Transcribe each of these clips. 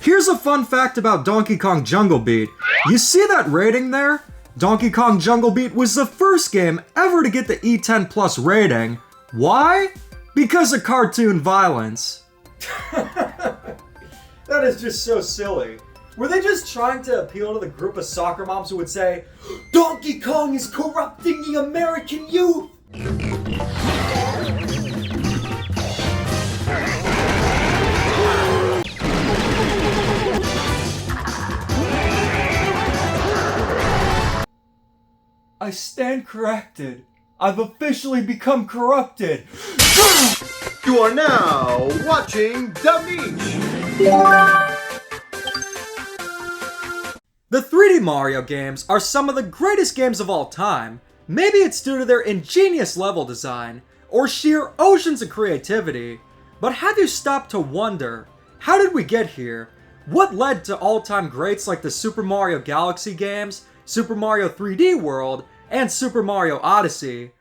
Here's a fun fact about Donkey Kong Jungle Beat. You see that rating there? Donkey Kong Jungle Beat was the first game ever to get the E10 Plus rating. Why? Because of cartoon violence. That is just so silly. Were they just trying to appeal to the group of soccer moms who would say, Donkey Kong is corrupting the American youth? I stand corrected. I've officially become corrupted. You are now watching The Beach. The 3D Mario games are some of the greatest games of all time. Maybe it's due to their ingenious level design, or sheer oceans of creativity. But have you stopped to wonder, how did we get here? What led to all-time greats like the Super Mario Galaxy games, Super Mario 3D World, and Super Mario Odyssey?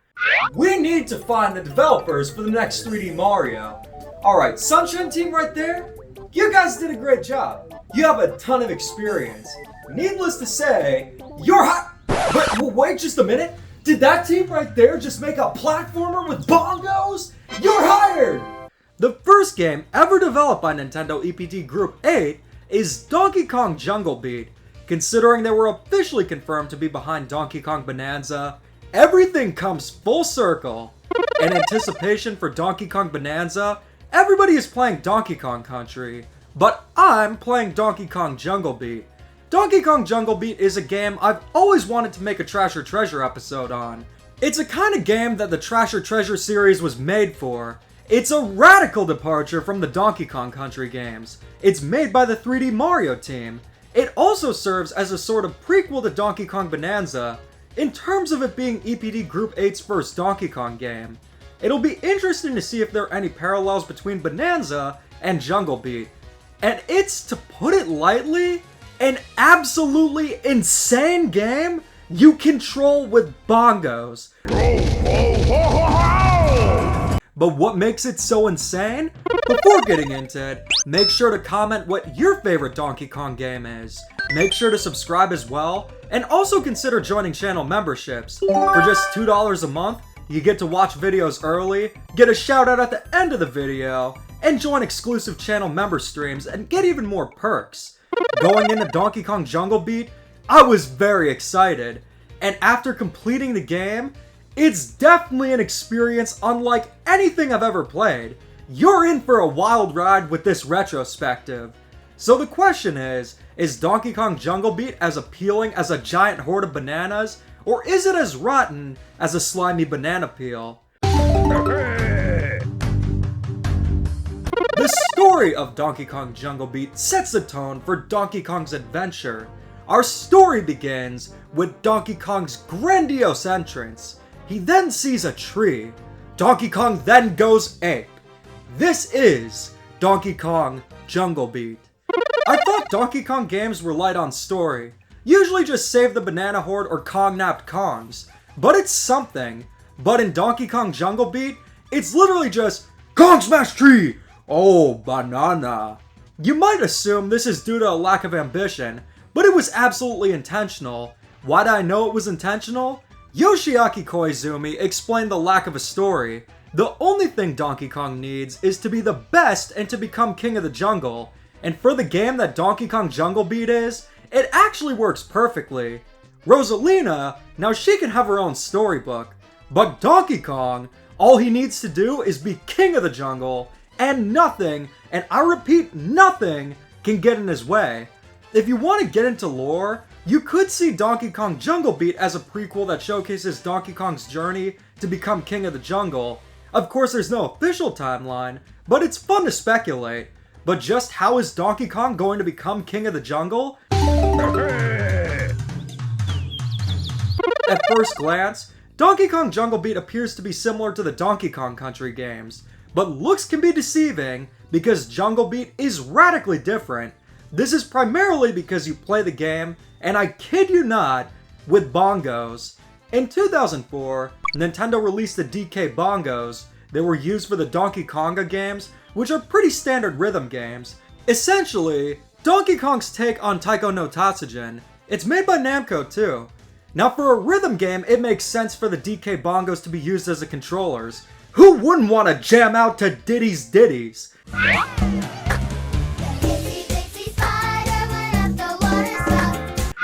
We need to find the developers for the next 3D Mario. Alright, Sunshine Team right there, you guys did a great job. You have a ton of experience. Needless to say, you're hot. Wait just a minute. Did that team right there just make a platformer with bongos? You're hired! The first game ever developed by Nintendo EPT Group 8 is Donkey Kong Jungle Beat. Considering they were officially confirmed to be behind Donkey Kong Bananza, everything comes full circle. In anticipation for Donkey Kong Bananza, everybody is playing Donkey Kong Country, but I'm playing Donkey Kong Jungle Beat. Donkey Kong Jungle Beat is a game I've always wanted to make a Trash or Treasure episode on. It's a kind of game that the Trash or Treasure series was made for. It's a radical departure from the Donkey Kong Country games. It's made by the 3D Mario team. It also serves as a sort of prequel to Donkey Kong Bananza, in terms of it being EPT Group 8's first Donkey Kong game. It'll be interesting to see if there are any parallels between Bananza and Jungle Beat. And it's, to put it lightly, an absolutely insane game you control with bongos. But what makes it so insane? Before getting into it, make sure to comment what your favorite Donkey Kong game is. Make sure to subscribe as well, and also consider joining channel memberships. For just $2 a month, you get to watch videos early, get a shout out at the end of the video, and join exclusive channel member streams and get even more perks. Going into Donkey Kong Jungle Beat, I was very excited, and after completing the game, it's definitely an experience unlike anything I've ever played. You're in for a wild ride with this retrospective. So the question is Donkey Kong Jungle Beat as appealing as a giant horde of bananas, or is it as rotten as a slimy banana peel? The story of Donkey Kong Jungle Beat sets the tone for Donkey Kong's adventure. Our story begins with Donkey Kong's grandiose entrance. He then sees a tree. Donkey Kong then goes ape. This is Donkey Kong Jungle Beat. I thought Donkey Kong games were light on story. Usually just save the banana horde or Kong-napped Kongs. But it's something. But in Donkey Kong Jungle Beat, it's literally just Kong smash tree! Oh, banana. You might assume this is due to a lack of ambition, but it was absolutely intentional. Why did I know it was intentional? Yoshiaki Koizumi explained the lack of a story. The only thing Donkey Kong needs is to be the best and to become king of the jungle. And for the game that Donkey Kong Jungle Beat is, it actually works perfectly. Rosalina, now she can have her own storybook. But Donkey Kong, all he needs to do is be king of the jungle, and nothing, and I repeat nothing, can get in his way. If you want to get into lore, you could see Donkey Kong Jungle Beat as a prequel that showcases Donkey Kong's journey to become king of the jungle. Of course, there's no official timeline, but it's fun to speculate. But just how is Donkey Kong going to become king of the jungle? At first glance, Donkey Kong Jungle Beat appears to be similar to the Donkey Kong Country games, but looks can be deceiving because Jungle Beat is radically different. This is primarily because you play the game, and I kid you not, with bongos. In 2004, Nintendo released the DK Bongos. They were used for the Donkey Konga games, which are pretty standard rhythm games. Essentially, Donkey Kong's take on Taiko no Tatsujin. It's made by Namco too. Now for a rhythm game, it makes sense for the DK Bongos to be used as the controllers. Who wouldn't want to jam out to Diddy's Ditties?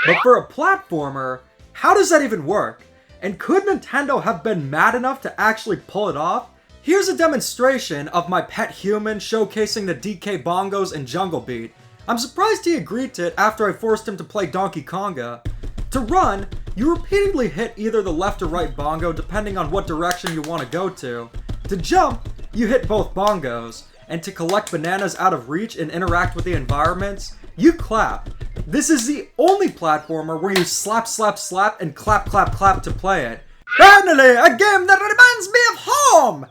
But for a platformer, how does that even work? And could Nintendo have been mad enough to actually pull it off? Here's a demonstration of my pet human showcasing the DK Bongos in Jungle Beat. I'm surprised he agreed to it after I forced him to play Donkey Konga. To run, you repeatedly hit either the left or right bongo depending on what direction you want to go to. To jump, you hit both bongos. And to collect bananas out of reach and interact with the environments, you clap. This is the only platformer where you slap, slap, slap, and clap, clap, clap to play it. Finally, a game that reminds me of home!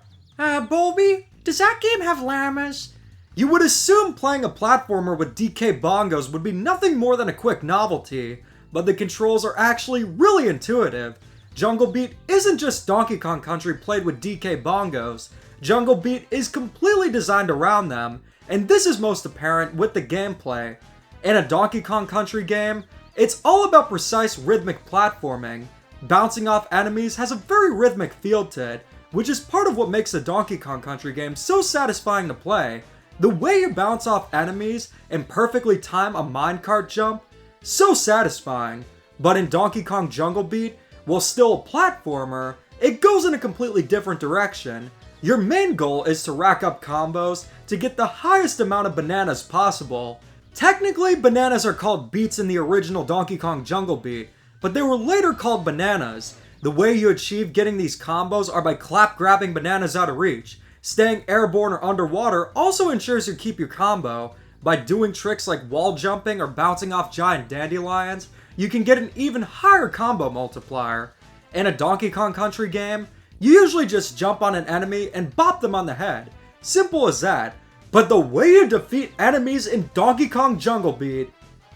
Bobby, does that game have llamas? You would assume playing a platformer with DK Bongos would be nothing more than a quick novelty, but the controls are actually really intuitive. Jungle Beat isn't just Donkey Kong Country played with DK Bongos. Jungle Beat is completely designed around them, and this is most apparent with the gameplay. In a Donkey Kong Country game, it's all about precise rhythmic platforming. Bouncing off enemies has a very rhythmic feel to it, which is part of what makes the Donkey Kong Country game so satisfying to play. The way you bounce off enemies and perfectly time a minecart jump, so satisfying. But in Donkey Kong Jungle Beat, while still a platformer, it goes in a completely different direction. Your main goal is to rack up combos to get the highest amount of bananas possible. Technically, bananas are called beats in the original Donkey Kong Jungle Beat, but they were later called bananas. The way you achieve getting these combos are by clap-grabbing bananas out of reach. Staying airborne or underwater also ensures you keep your combo. By doing tricks like wall jumping or bouncing off giant dandelions, you can get an even higher combo multiplier. In a Donkey Kong Country game, you usually just jump on an enemy and bop them on the head. Simple as that. But the way you defeat enemies in Donkey Kong Jungle Beat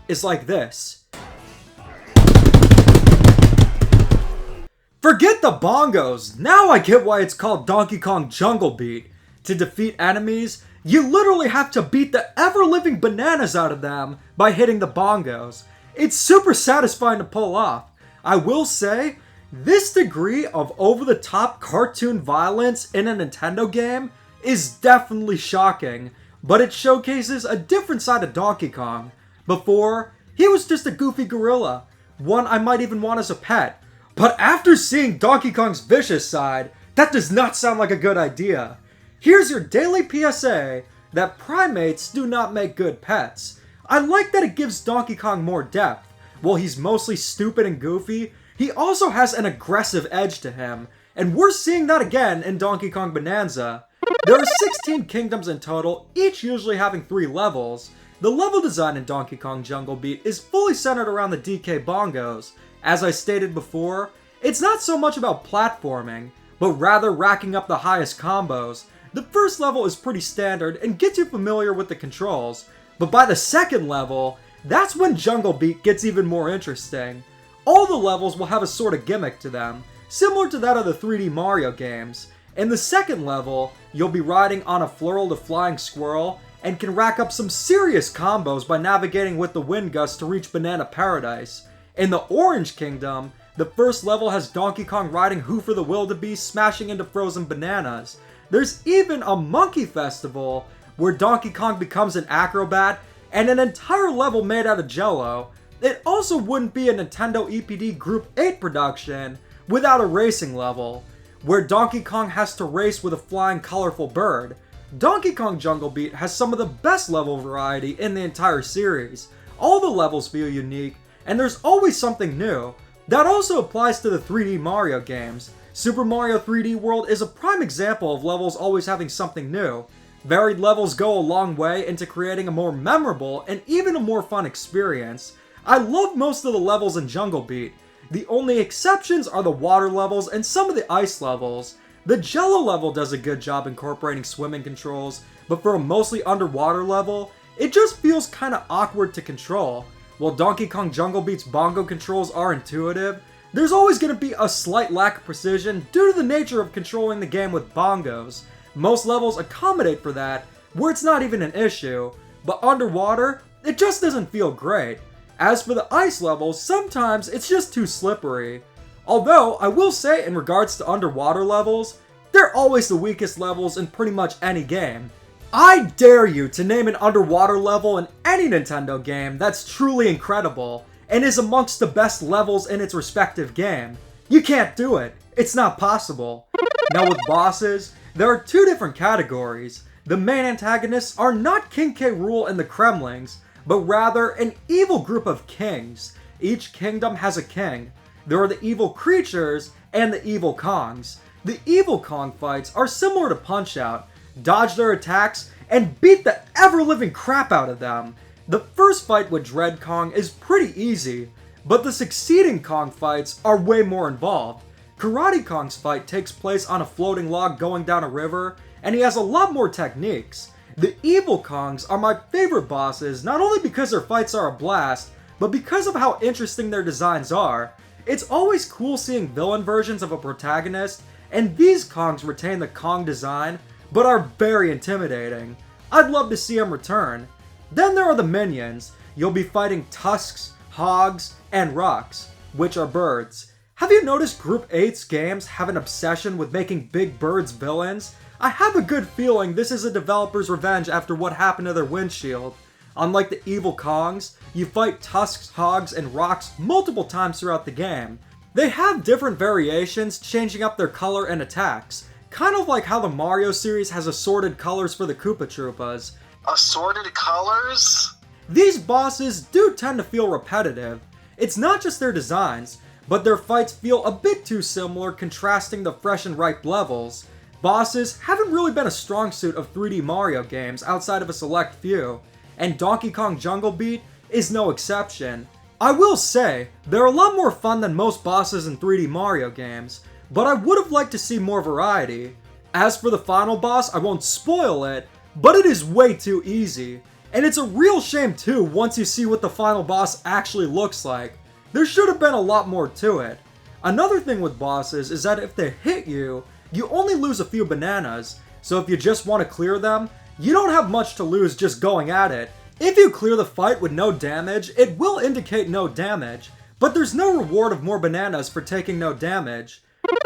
is like this. Forget the bongos! Now I get why it's called Donkey Kong Jungle Beat. To defeat enemies, you literally have to beat the ever-living bananas out of them by hitting the bongos. It's super satisfying to pull off. I will say, this degree of over-the-top cartoon violence in a Nintendo game is definitely shocking, but it showcases a different side of Donkey Kong. Before, he was just a goofy gorilla, one I might even want as a pet. But after seeing Donkey Kong's vicious side, that does not sound like a good idea. Here's your daily PSA that primates do not make good pets. I like that it gives Donkey Kong more depth. While he's mostly stupid and goofy, he also has an aggressive edge to him, and we're seeing that again in Donkey Kong Bananza. There are 16 kingdoms in total, each usually having 3 levels. The level design in Donkey Kong Jungle Beat is fully centered around the DK Bongos. As I stated before, it's not so much about platforming, but rather racking up the highest combos. The first level is pretty standard and gets you familiar with the controls, but by the second level, that's when Jungle Beat gets even more interesting. All the levels will have a sort of gimmick to them, similar to that of the 3D Mario games. In the second level, you'll be riding on a Flurl Flying Squirrel and can rack up some serious combos by navigating with the wind gust to reach Banana Paradise. In the Orange Kingdom, the first level has Donkey Kong riding Hoofer the Wildebeest smashing into frozen bananas. There's even a Monkey Festival where Donkey Kong becomes an acrobat and an entire level made out of Jello. It also wouldn't be a Nintendo EPD Group 8 production without a racing level, where Donkey Kong has to race with a flying colorful bird. Donkey Kong Jungle Beat has some of the best level variety in the entire series. All the levels feel unique, and there's always something new. That also applies to the 3D Mario games. Super Mario 3D World is a prime example of levels always having something new. Varied levels go a long way into creating a more memorable and even a more fun experience. I love most of the levels in Jungle Beat. The only exceptions are the water levels and some of the ice levels. The Jello level does a good job incorporating swimming controls, but for a mostly underwater level, it just feels kinda awkward to control. While Donkey Kong Jungle Beat's bongo controls are intuitive, there's always going to be a slight lack of precision due to the nature of controlling the game with bongos. Most levels accommodate for that, where it's not even an issue, but underwater, it just doesn't feel great. As for the ice levels, sometimes it's just too slippery. Although, I will say in regards to underwater levels, they're always the weakest levels in pretty much any game. I dare you to name an underwater level in any Nintendo game that's truly incredible, and is amongst the best levels in its respective game. You can't do it. It's not possible. Now with bosses, there are two different categories. The main antagonists are not King K. Rool and the Kremlings, but rather an evil group of kings. Each kingdom has a king. There are the evil creatures and the evil Kongs. The evil Kong fights are similar to Punch-Out. Dodge their attacks and beat the ever-living crap out of them. The first fight with Dread Kong is pretty easy, but the succeeding Kong fights are way more involved. Karate Kong's fight takes place on a floating log going down a river, and he has a lot more techniques. The evil Kongs are my favorite bosses, not only because their fights are a blast, but because of how interesting their designs are. It's always cool seeing villain versions of a protagonist, and these Kongs retain the Kong design, but are very intimidating. I'd love to see them return. Then there are the minions. You'll be fighting Tusks, Hogs, and Rucks, which are birds. Have you noticed Group 8's games have an obsession with making big birds villains? I have a good feeling this is a developer's revenge after what happened to their windshield. Unlike the evil Kongs, you fight Tusks, Hogs, and Rocks multiple times throughout the game. They have different variations, changing up their color and attacks. Kind of like how the Mario series has assorted colors for the Koopa Troopas. Assorted colors? These bosses do tend to feel repetitive. It's not just their designs, but their fights feel a bit too similar, contrasting the fresh and ripe levels. Bosses haven't really been a strong suit of 3D Mario games outside of a select few, and Donkey Kong Jungle Beat is no exception. I will say, they're a lot more fun than most bosses in 3D Mario games, but I would have liked to see more variety. As for the final boss, I won't spoil it, but it is way too easy. And it's a real shame too once you see what the final boss actually looks like. There should have been a lot more to it. Another thing with bosses is that if they hit you, you only lose a few bananas, so if you just want to clear them, you don't have much to lose just going at it. If you clear the fight with no damage, it will indicate no damage, but there's no reward of more bananas for taking no damage.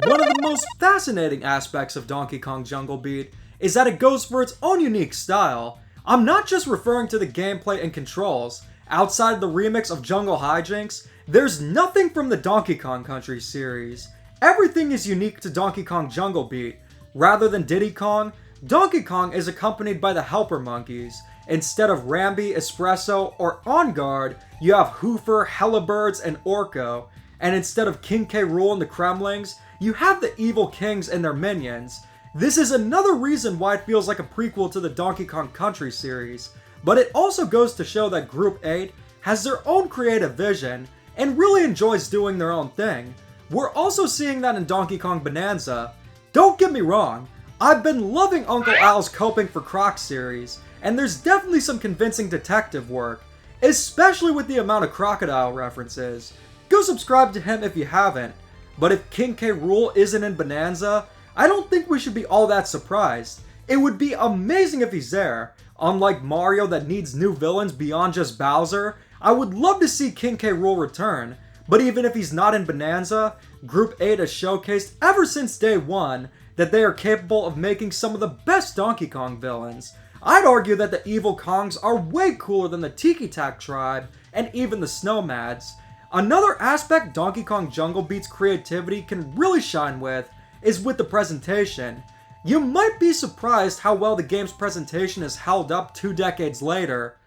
One of the most fascinating aspects of Donkey Kong Jungle Beat is that it goes for its own unique style. I'm not just referring to the gameplay and controls. Outside the remix of Jungle Hijinks, there's nothing from the Donkey Kong Country series. Everything is unique to Donkey Kong Jungle Beat. Rather than Diddy Kong, Donkey Kong is accompanied by the Helper Monkeys. Instead of Rambi, Espresso, or On Guard, you have Hoofer, Hellabirds, and Orko. And instead of King K. Rool and the Kremlings, you have the Evil Kings and their minions. This is another reason why it feels like a prequel to the Donkey Kong Country series. But it also goes to show that Group 8 has their own creative vision, and really enjoys doing their own thing. We're also seeing that in Donkey Kong Bananza. Don't get me wrong, I've been loving Uncle Al's Coping for Crocs series, and there's definitely some convincing detective work, especially with the amount of crocodile references. Go subscribe to him if you haven't. But if King K. Rool isn't in Bananza, I don't think we should be all that surprised. It would be amazing if he's there. Unlike Mario that needs new villains beyond just Bowser, I would love to see King K. Rool return. But even if he's not in Bananza, Group 8 has showcased ever since day one that they are capable of making some of the best Donkey Kong villains. I'd argue that the Evil Kongs are way cooler than the Tiki Tak tribe and even the Snowmads. Another aspect Donkey Kong Jungle Beat's creativity can really shine with is with the presentation. You might be surprised how well the game's presentation is held up 2 decades later.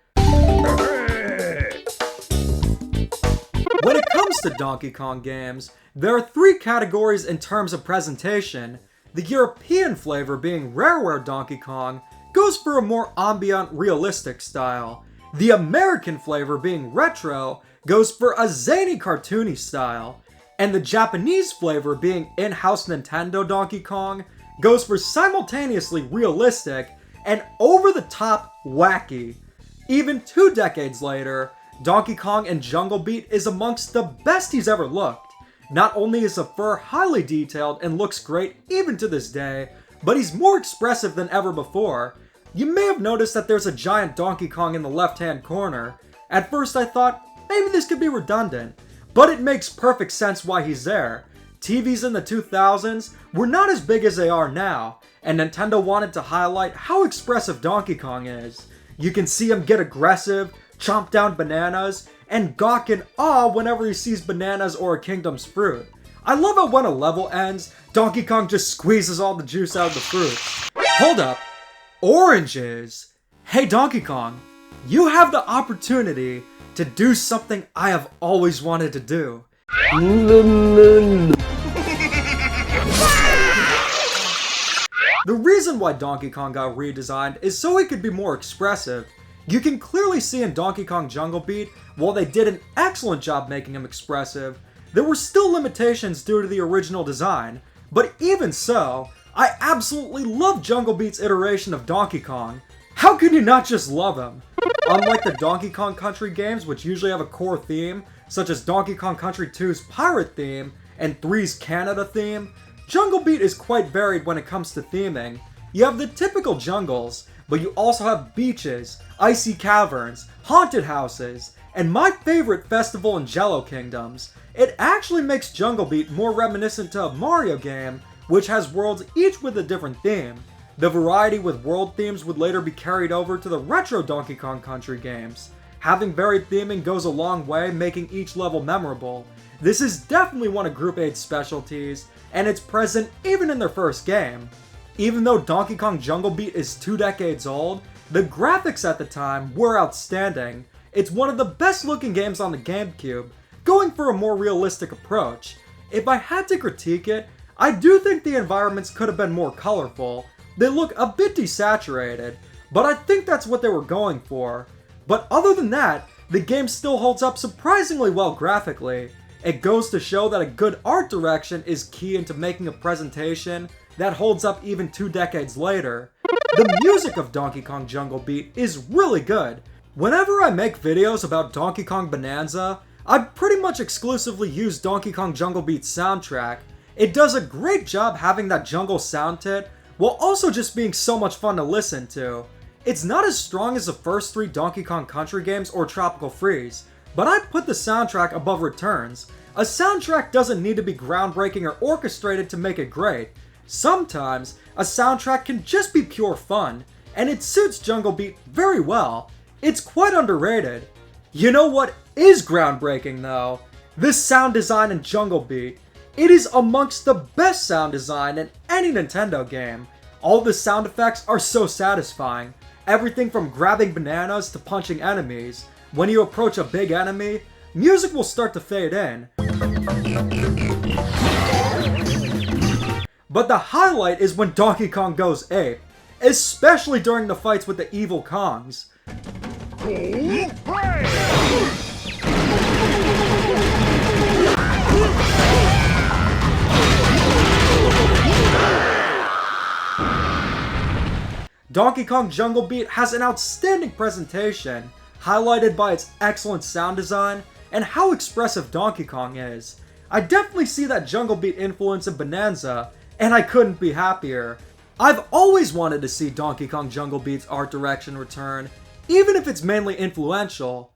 When it comes to Donkey Kong games, there are 3 categories in terms of presentation. The European flavor, being Rareware Donkey Kong, goes for a more ambient, realistic style. The American flavor, being Retro, goes for a zany, cartoony style. And the Japanese flavor, being in-house Nintendo Donkey Kong, goes for simultaneously realistic and over-the-top wacky. Even 2 decades later, Donkey Kong in Jungle Beat is amongst the best he's ever looked. Not only is the fur highly detailed and looks great even to this day, but he's more expressive than ever before. You may have noticed that there's a giant Donkey Kong in the left-hand corner. At first I thought, maybe this could be redundant, but it makes perfect sense why he's there. TVs in the 2000s were not as big as they are now, and Nintendo wanted to highlight how expressive Donkey Kong is. You can see him get aggressive, chomp down bananas, and gawk in awe whenever he sees bananas or a kingdom's fruit. I love it when a level ends, Donkey Kong just squeezes all the juice out of the fruit. Hold up. Oranges! Hey Donkey Kong, you have the opportunity to do something I have always wanted to do. The reason why Donkey Kong got redesigned is so he could be more expressive. You can clearly see in Donkey Kong Jungle Beat, while they did an excellent job making him expressive, there were still limitations due to the original design. But even so, I absolutely love Jungle Beat's iteration of Donkey Kong. How can you not just love him? Unlike the Donkey Kong Country games, which usually have a core theme, such as Donkey Kong Country 2's Pirate theme and 3's Canada theme, Jungle Beat is quite varied when it comes to theming. You have the typical jungles, but you also have beaches, icy caverns, haunted houses, and my favorite festival and Jello Kingdoms. It actually makes Jungle Beat more reminiscent to a Mario game, which has worlds each with a different theme. The variety with world themes would later be carried over to the retro Donkey Kong Country games. Having varied theming goes a long way, making each level memorable. This is definitely one of Group 8's specialties, and it's present even in their first game. Even though Donkey Kong Jungle Beat is 2 decades old, the graphics at the time were outstanding. It's one of the best looking games on the GameCube, going for a more realistic approach. If I had to critique it, I do think the environments could have been more colorful. They look a bit desaturated, but I think that's what they were going for. But other than that, the game still holds up surprisingly well graphically. It goes to show that a good art direction is key into making a presentation that holds up even 2 decades later. The music of Donkey Kong Jungle Beat is really good. Whenever I make videos about Donkey Kong Bananza, I pretty much exclusively use Donkey Kong Jungle Beat's soundtrack. It does a great job having that jungle sound to it, while also just being so much fun to listen to. It's not as strong as the first 3 Donkey Kong Country games or Tropical Freeze, but I put the soundtrack above Returns. A soundtrack doesn't need to be groundbreaking or orchestrated to make it great. Sometimes, a soundtrack can just be pure fun, and it suits Jungle Beat very well. It's quite underrated. You know what is groundbreaking though? This sound design in Jungle Beat. It is amongst the best sound design in any Nintendo game. All the sound effects are so satisfying. Everything from grabbing bananas to punching enemies. When you approach a big enemy, music will start to fade in. But the highlight is when Donkey Kong goes ape, especially during the fights with the evil Kongs. Donkey Kong Jungle Beat has an outstanding presentation, highlighted by its excellent sound design and how expressive Donkey Kong is. I definitely see that Jungle Beat influence in Bananza, and I couldn't be happier. I've always wanted to see Donkey Kong Jungle Beat's art direction return, even if it's mainly influential.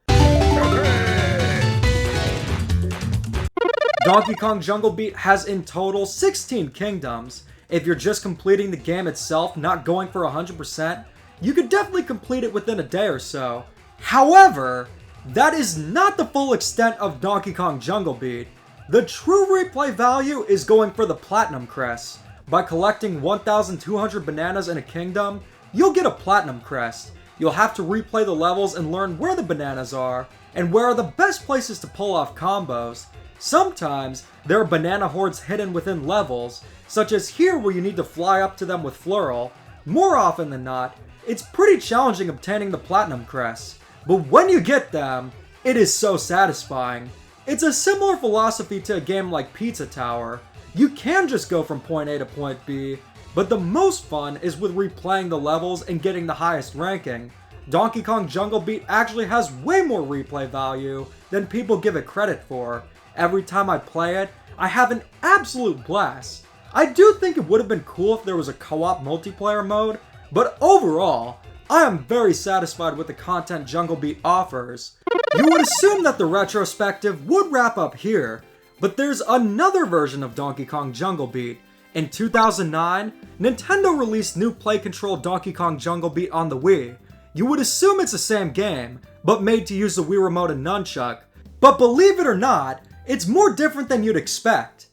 Donkey Kong Jungle Beat has in total 16 kingdoms. If you're just completing the game itself, not going for 100%, you could definitely complete it within a day or so. However, that is not the full extent of Donkey Kong Jungle Beat. The true replay value is going for the Platinum Crest. By collecting 1,200 bananas in a kingdom, you'll get a Platinum Crest. You'll have to replay the levels and learn where the bananas are, and where are the best places to pull off combos. Sometimes, there are banana hordes hidden within levels, such as here where you need to fly up to them with Flurl. More often than not, it's pretty challenging obtaining the Platinum Crests, but when you get them, it is so satisfying. It's a similar philosophy to a game like Pizza Tower. You can just go from point A to point B, but the most fun is with replaying the levels and getting the highest ranking. Donkey Kong Jungle Beat actually has way more replay value than people give it credit for. Every time I play it, I have an absolute blast. I do think it would have been cool if there was a co-op multiplayer mode, but overall, I am very satisfied with the content Jungle Beat offers. You would assume that the retrospective would wrap up here, but there's another version of Donkey Kong Jungle Beat. In 2009, Nintendo released new play control Donkey Kong Jungle Beat on the Wii. You would assume it's the same game, but made to use the Wii Remote and Nunchuck. But believe it or not, it's more different than you'd expect.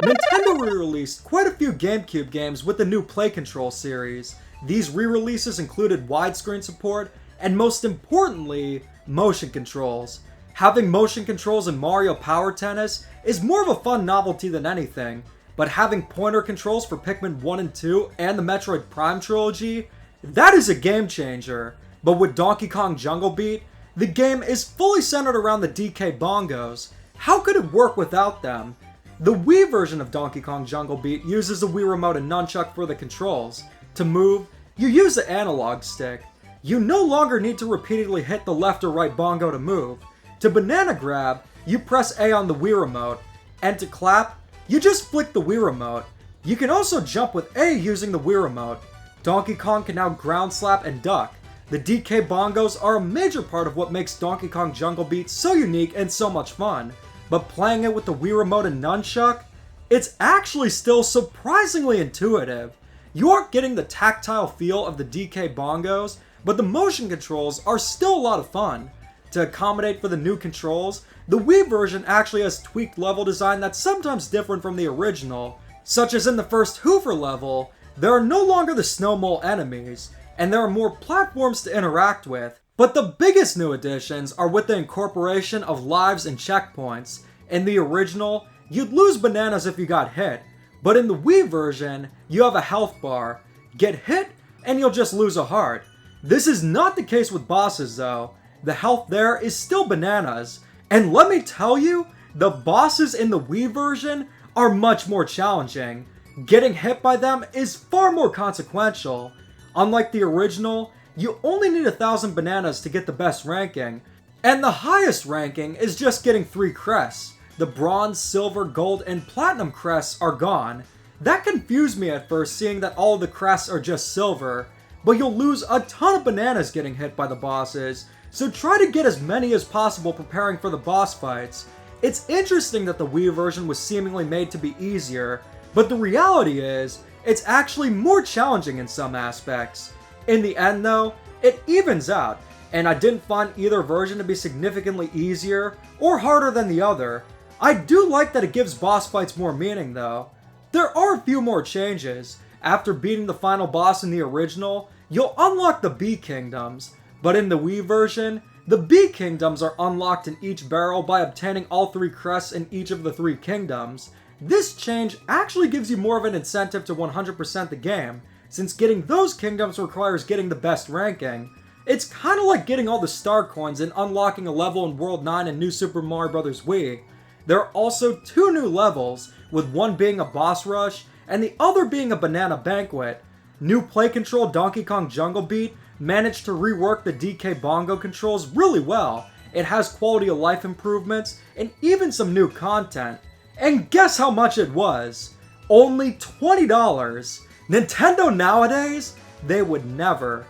Nintendo re-released quite a few GameCube games with the new Play Control series. These re-releases included widescreen support, and most importantly, motion controls. Having motion controls in Mario Power Tennis is more of a fun novelty than anything, but having pointer controls for Pikmin 1 and 2 and the Metroid Prime trilogy, that is a game changer. But with Donkey Kong Jungle Beat, the game is fully centered around the DK Bongos. How could it work without them? The Wii version of Donkey Kong Jungle Beat uses the Wii Remote and Nunchuck for the controls. To move, you use the analog stick. You no longer need to repeatedly hit the left or right bongo to move. To banana grab, you press A on the Wii Remote. And to clap, you just flick the Wii Remote. You can also jump with A using the Wii Remote. Donkey Kong can now ground slap and duck. The DK Bongos are a major part of what makes Donkey Kong Jungle Beat so unique and so much fun. But playing it with the Wii Remote and Nunchuck, it's actually still surprisingly intuitive. You aren't getting the tactile feel of the DK Bongos, but the motion controls are still a lot of fun. To accommodate for the new controls, the Wii version actually has tweaked level design that's sometimes different from the original, such as in the first Hoover level, there are no longer the snow mole enemies, and there are more platforms to interact with. But the biggest new additions are with the incorporation of lives and checkpoints. In the original, you'd lose bananas if you got hit, but in the Wii version, you have a health bar. Get hit, and you'll just lose a heart. This is not the case with bosses though. The health there is still bananas, and let me tell you, the bosses in the Wii version are much more challenging. Getting hit by them is far more consequential. Unlike the original, you only need 1,000 bananas to get the best ranking, and the highest ranking is just getting 3 crests. The bronze, silver, gold, and platinum crests are gone. That confused me at first, seeing that all of the crests are just silver, but you'll lose a ton of bananas getting hit by the bosses, so try to get as many as possible preparing for the boss fights. It's interesting that the Wii version was seemingly made to be easier, but the reality is, it's actually more challenging in some aspects. In the end though, it evens out, and I didn't find either version to be significantly easier or harder than the other. I do like that it gives boss fights more meaning though. There are a few more changes. After beating the final boss in the original, you'll unlock the B Kingdoms, but in the Wii version, the B Kingdoms are unlocked in each barrel by obtaining all 3 crests in each of the 3 kingdoms. This change actually gives you more of an incentive to 100% the game, since getting those kingdoms requires getting the best ranking. It's kinda like getting all the star coins and unlocking a level in World 9 and New Super Mario Bros. Wii. There are also 2 new levels, with one being a boss rush and the other being a banana banquet. New play control Donkey Kong Jungle Beat managed to rework the DK Bongo controls really well. It has quality of life improvements and even some new content. And guess how much it was? Only $20. Nintendo nowadays? They would never.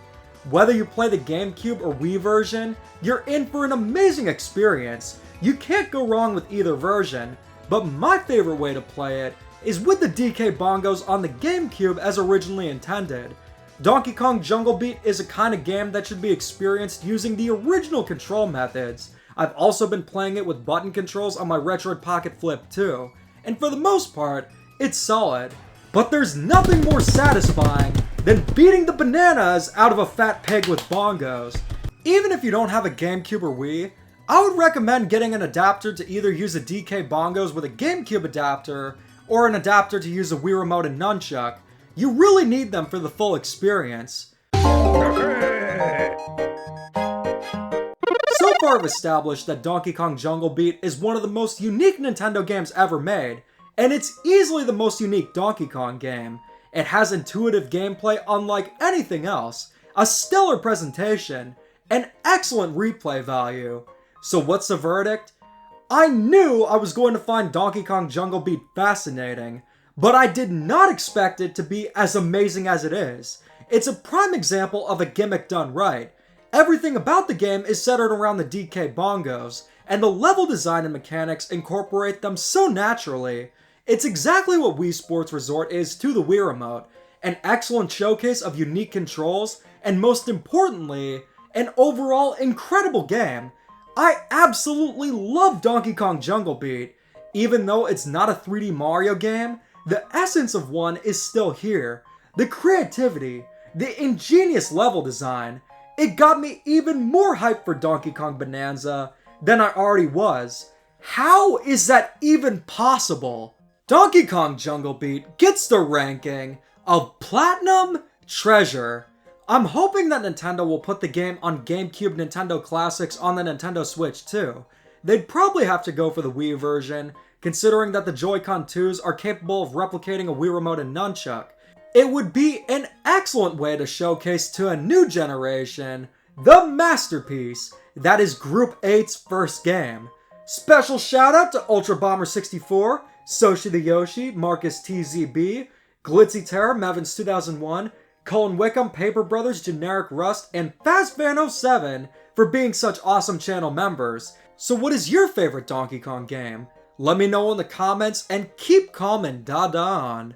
Whether you play the GameCube or Wii version, you're in for an amazing experience. You can't go wrong with either version, but my favorite way to play it is with the DK Bongos on the GameCube as originally intended. Donkey Kong Jungle Beat is a kind of game that should be experienced using the original control methods. I've also been playing it with button controls on my Retroid Pocket Flip too, and for the most part, it's solid. But there's nothing more satisfying than beating the bananas out of a fat pig with bongos. Even if you don't have a GameCube or Wii, I would recommend getting an adapter to either use the DK Bongos with a GameCube adapter, or an adapter to use a Wii Remote and Nunchuck. You really need them for the full experience. So far I've established that Donkey Kong Jungle Beat is one of the most unique Nintendo games ever made, and it's easily the most unique Donkey Kong game. It has intuitive gameplay unlike anything else, a stellar presentation, and excellent replay value. So what's the verdict? I knew I was going to find Donkey Kong Jungle Beat fascinating, but I did not expect it to be as amazing as it is. It's a prime example of a gimmick done right. Everything about the game is centered around the DK Bongos, and the level design and mechanics incorporate them so naturally. It's exactly what Wii Sports Resort is to the Wii Remote, an excellent showcase of unique controls, and most importantly, an overall incredible game. I absolutely love Donkey Kong Jungle Beat. Even though it's not a 3D Mario game, the essence of one is still here. The creativity, the ingenious level design, it got me even more hyped for Donkey Kong Bananza than I already was. How is that even possible? Donkey Kong Jungle Beat gets the ranking of Platinum Treasure. I'm hoping that Nintendo will put the game on GameCube Nintendo Classics on the Nintendo Switch too. They'd probably have to go for the Wii version, considering that the Joy-Con 2s are capable of replicating a Wii Remote and Nunchuck. It would be an excellent way to showcase to a new generation the masterpiece that is Group 8's first game. Special shout out to Ultra Bomber 64, Soshi the Yoshi, Marcus TZB, Glitzy Terror, Mevins 2001, Colin Wickham, Paper Brothers, Generic Rust, and FastFan07 for being such awesome channel members. So what is your favorite Donkey Kong game? Let me know in the comments and keep calm and Dada on.